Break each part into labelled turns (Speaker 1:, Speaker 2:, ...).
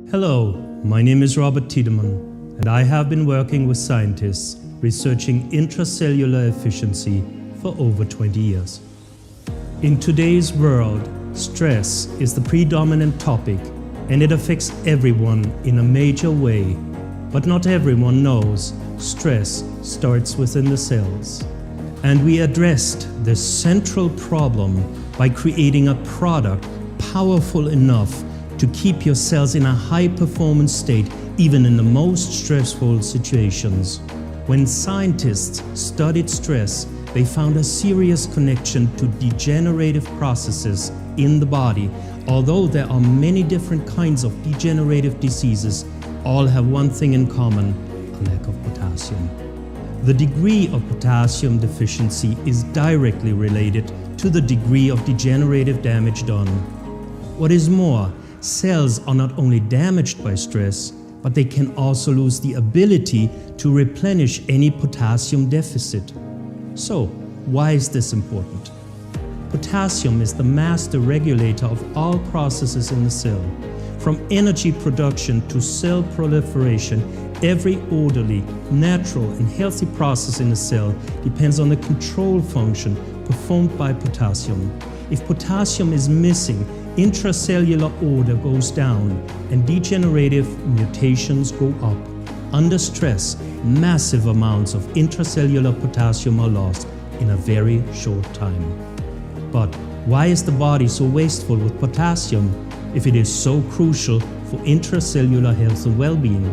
Speaker 1: Hello, my name is Robert Tiedemann, and I have been working with scientists researching intracellular efficiency for over 20 years. In today's world, stress is the predominant topic, and it affects everyone in a major way. But not everyone knows stress starts within the cells. And we addressed this central problem by creating a product powerful enough to keep your cells in a high-performance state even in the most stressful situations. When scientists studied stress, they found a serious connection to degenerative processes in the body. Although there are many different kinds of degenerative diseases, all have one thing in common: a lack of potassium. The degree of potassium deficiency is directly related to the degree of degenerative damage done. What is more, cells are not only damaged by stress, but they can also lose the ability to replenish any potassium deficit. So, why is this important? Potassium is the master regulator of all processes in the cell. From energy production to cell proliferation, every orderly, natural and healthy process in a cell depends on the control function performed by potassium. If potassium is missing, intracellular order goes down and degenerative mutations go up. Under stress, massive amounts of intracellular potassium are lost in a very short time. But why is the body so wasteful with potassium if it is so crucial for intracellular health and well-being?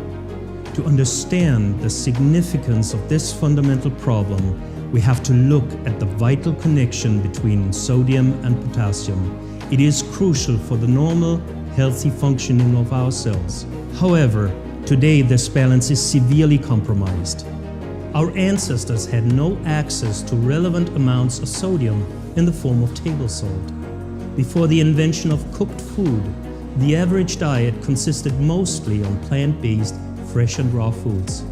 Speaker 1: To understand the significance of this fundamental problem, we have to look at the vital connection between sodium and potassium. It is crucial for the normal, healthy functioning of our cells. However, today this balance is severely compromised. Our ancestors had no access to relevant amounts of sodium in the form of table salt. Before the invention of cooked food, the average diet consisted mostly on plant-based, fresh and raw foods.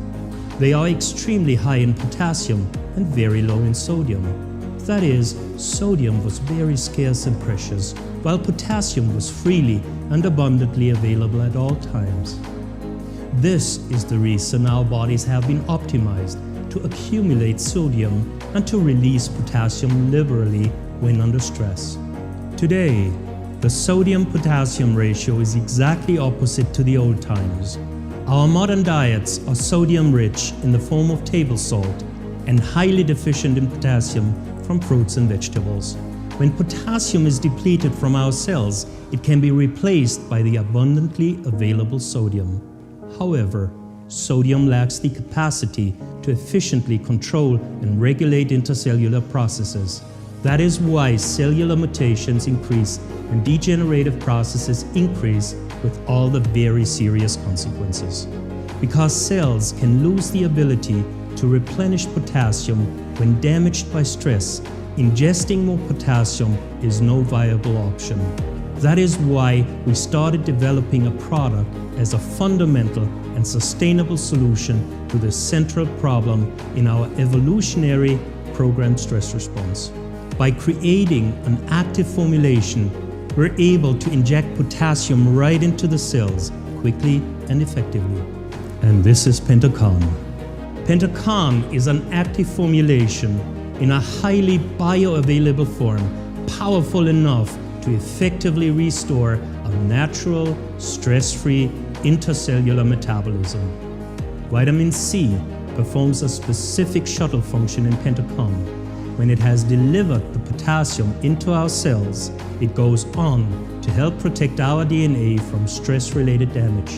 Speaker 1: They are extremely high in potassium and very low in sodium. That is, sodium was very scarce and precious, while potassium was freely and abundantly available at all times. This is the reason our bodies have been optimized to accumulate sodium and to release potassium liberally when under stress. Today, the sodium-potassium ratio is exactly opposite to the old times. Our modern diets are sodium-rich in the form of table salt and highly deficient in potassium from fruits and vegetables. When potassium is depleted from our cells, it can be replaced by the abundantly available sodium. However, sodium lacks the capacity to efficiently control and regulate intercellular processes. That is why cellular mutations increase and degenerative processes increase, with all the very serious consequences. Because cells can lose the ability to replenish potassium when damaged by stress, ingesting more potassium is no viable option. That is why we started developing a product as a fundamental and sustainable solution to the central problem in our evolutionary programmed stress response. By creating an active formulation, we're able to inject potassium right into the cells quickly and effectively. And this is Pentokan. Pentokan is an active formulation in a highly bioavailable form, powerful enough to effectively restore a natural, stress-free intercellular metabolism. Vitamin C performs a specific shuttle function in Pentokan. When it has delivered the potassium into our cells, it goes on to help protect our DNA from stress-related damage.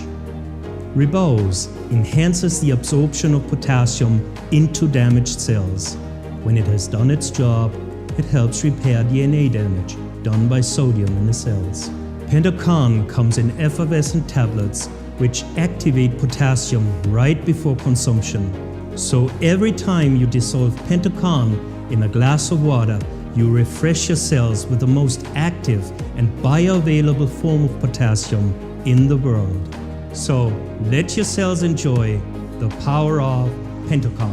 Speaker 1: Ribose enhances the absorption of potassium into damaged cells. When it has done its job, it helps repair DNA damage done by sodium in the cells. Pentokan comes in effervescent tablets which activate potassium right before consumption. So every time you dissolve Pentokan in a glass of water, you refresh your cells with the most active and bioavailable form of potassium in the world. So let your cells enjoy the power of Pentokan.